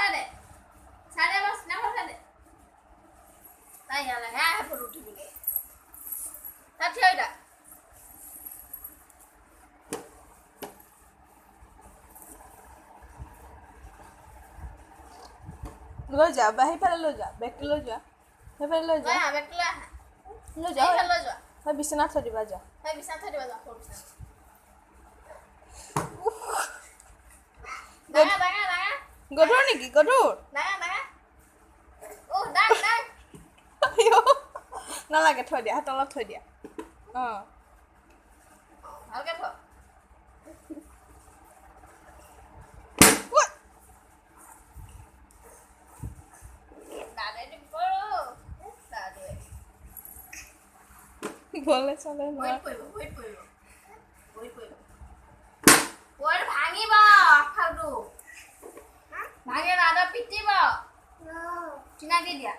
চাদে চাদে বাস না চাদে তাই ইয়ালে হ্যাঁ ফটো উঠি বলে তা থিয়ইদা লৈ যা বাহি ফালে লৈ যা বেগটো লৈ যা সেইফালে লৈ যা বেগটো লৈ যা লৈ যা হয় বিছনাত থৈ দিবা যা হয় বিছনাত থৈ দিবা যা বিছনাত দাঙা দাঙা দাঙা গধুৰ নেকি গধুৰ দাঙা দাঙা ও দাঙ দাঙ নালাগে থৈ দিয়া তলত থৈ দিয়া ভালকে থ দাদে দি পড়ো দাদে বলে চলে ওয়েট করব ওর ভাঙিবা ফালতু ভাঙে দাদা পিটিবা চিনা দি দিয়া